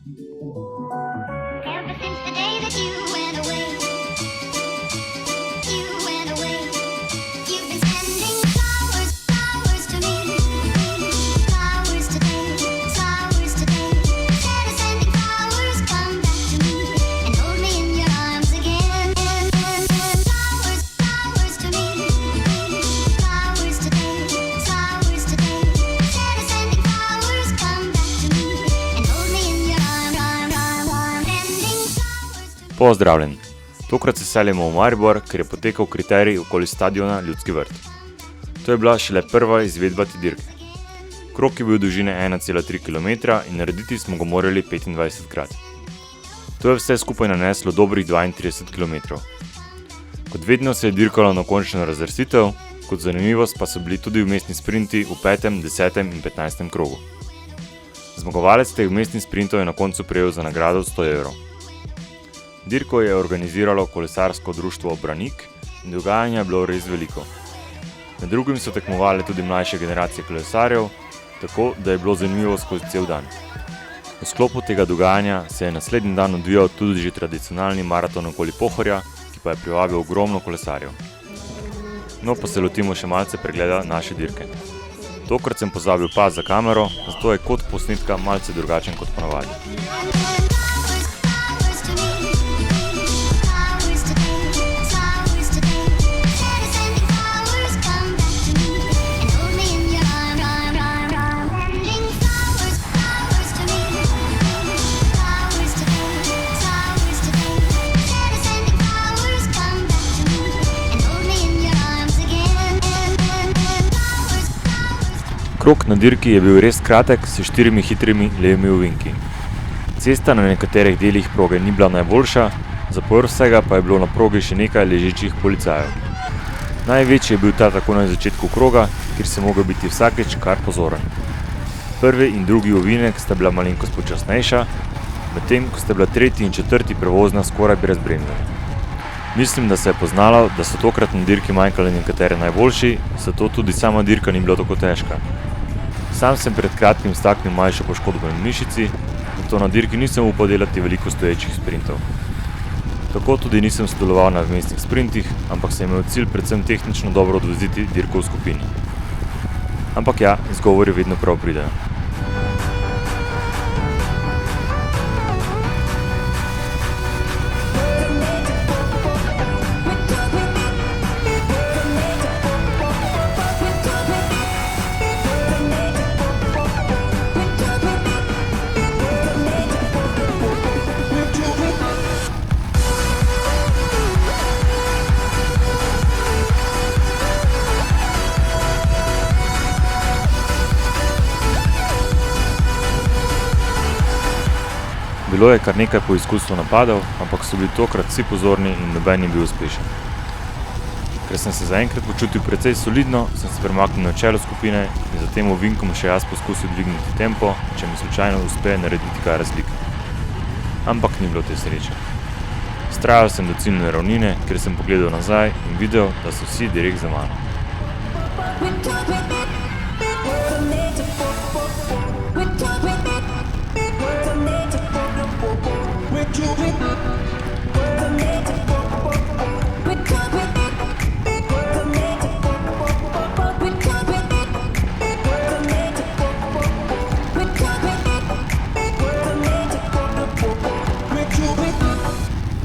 Ever since the day that you went away, you've been sending flowers, flowers to me, flowers today, flowers today. Instead of sending flowers, come back to me and hold me in your arms again. Flowers, flowers to me, flowers today, flowers today. Instead of sending flowers, come back to me and hold me in your arms, sending flowers to me. Pozdravljen! Tokrat se seljemo v Maribor, ker je potekal kriterij okoli stadiona Ljudski vrt. To je bila šele prva izvedba te dirke. Krog je bil dolžine 1,3 km in narediti smo ga morali 25 krat. To je vse skupaj naneslo dobrih 32 km. Kot vedno se je dirkalo na končno razvrstitev, kot zanimivost pa so bili tudi vmesni sprinti v 5., 10. in 15. krogu. Zmagovalec teh vmesnih sprintov je na koncu prejel za nagrado 100 evrov. Dirko je organiziralo kolesarsko društvo Branik in dogajanja je bilo res veliko. Med drugim so tekmovale tudi mlajše generacije kolesarjev, tako da je bilo zanimivo skozi cel dan. V sklopu tega dogajanja se je naslednji dan odvijal tudi že tradicionalni maraton okoli Pohorja, ki pa je privabil ogromno kolesarjev. No, pa se lotimo še malce pregleda naše dirke. Tokrat sem pozabil pas za kamero, zato je kot posnetka malce drugačen kot ponavadi. Krog na dirki je bil res kratek s 4 hitrimi levimi ovinki. Cesta na nekaterih delih proge ni bila najboljša, za povrh vsega pa je bilo na progi še nekaj ležečih policajev. Največji je bil ta tako na začetku kroga, kjer se mogel biti vsakič kar pozoren. Prvi in drugi ovinek sta bila malenkost počasnejša, medtem ko sta bila tretji in četrti prevozna skoraj brez bremzanja. Mislim, da se je poznalo, da so tokrat na dirki manjkali nekateri najboljši, zato tudi sama dirka ni bila tako težka. Sam sem pred kratkim staknil manjšo poškodbo na mišici, zato na dirki nisem upal delati veliko stoječih sprintov. Tako tudi nisem sodeloval na vmesnih sprintih, ampak sem imel cilj predvsem tehnično dobro odvoziti dirko v skupini. Ampak ja, izgovori vedno prav pridejo. Bilo je kar nekaj poizkusov napadov, ampak so bili tokrat vsi pozorni in noben ni bil uspešen. Ker sem se zaenkrat počutil precej solidno, sem se premaknil na čelo skupine in za tem ovinkom še jaz poskusil dvigniti tempo, če mi slučajno uspe narediti kaj razlike. Ampak ni bilo te sreče. Vztrajal sem do ciljne ravnine, kjer sem pogledal nazaj in videl, da so vsi direkt za mano.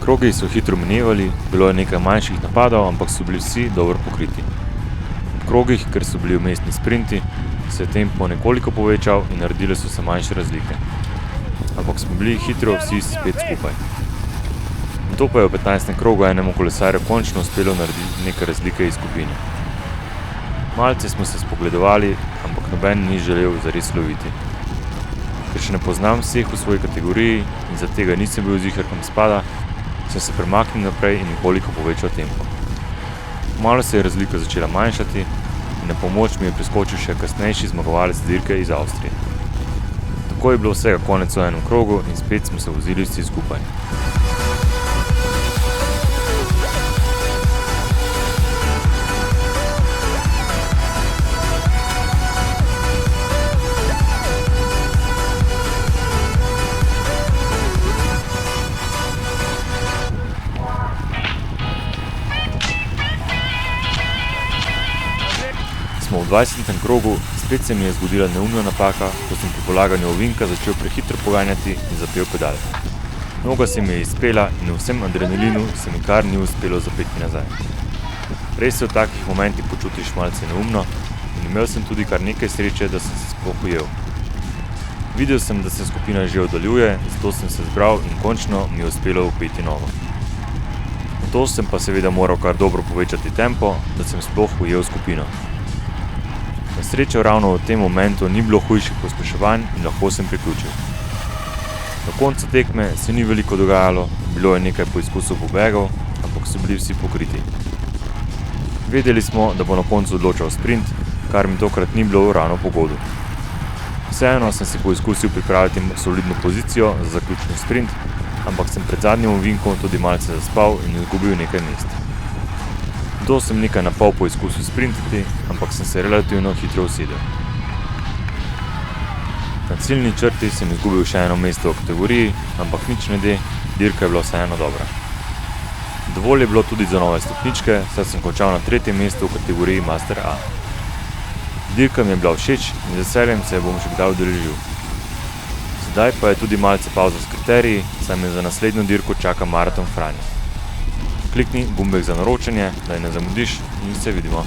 Krogi so hitro minevali, bilo je nekaj manjših napadov, ampak so bili vsi dobro pokriti. V krogih, ker so bili vmesni sprinti, se je tempo nekoliko povečal in naredile so se manjše razlike. Ampak smo bili hitro vsi spet skupaj. In to pa je v 15. krogu enemu kolesarju končno uspelo narediti nekaj razlike iz skupine. Malce smo se spogledovali, ampak noben ni želel zares loviti. Ker še ne poznam vseh v svoji kategoriji in za tega nisem bil ziher, kam spada, sem se premaknil naprej in nekoliko povečal tempo. Malo se je razlika začela manjšati in na pomoč mi je priskočil še kasnejši zmagovalec dirke iz Avstrije. Tako je bilo vsega konec v enem krogu in spet smo se vozili vsi skupaj. 20. krogu spet se mi je zgodila neumna napaka, ko sem pri polaganju ovinka začel prehitro poganjati in zapel pedal. Noga se mi je izpela in v vsem adrenalinu se mi kar ni uspelo zapeti nazaj. Res se v takih momentih počutiš malce neumno in imel sem tudi kar nekaj sreče, da sem se sploh ujel. Videl sem, da se skupina že oddaljuje, zato sem se zbral in končno mi je uspelo upeti nogo. Nato sem pa seveda moral kar dobro povečati tempo, da sem sploh ujel skupino. Na srečo ravno v tem momentu ni bilo hujših pospeševanj in lahko sem priključil. Do konca tekme se ni veliko dogajalo, bilo je nekaj poizkusov pobegov, ampak so bili vsi pokriti. Vedeli smo, da bo na koncu odločal sprint, kar mi tokrat ni bilo ravno po godu. Vseeno sem si poizkusil pripraviti solidno pozicijo za zaključni sprint, ampak sem pred zadnjim ovinkom tudi malce zaspal in izgubil nekaj mest. Zato sem nekaj na pol poizkusil sprintati, ampak sem se relativno hitro usedel. Na ciljni črti sem izgubil še eno mesto v kategoriji, ampak nič ne de, dirka je bila vseeno dobra. Dovolj je bilo tudi za nove stopničke, saj sem končal na 3. mestu v kategoriji Master A. Dirka mi je bila všeč in z veseljem se je bom še kdaj udeležil. Sedaj pa je tudi malce pavza s kriteriji, saj me za naslednjo dirko čaka Maraton Franja. Klikni gumbek za naročanje, da je ne zamudiš in se vidimo.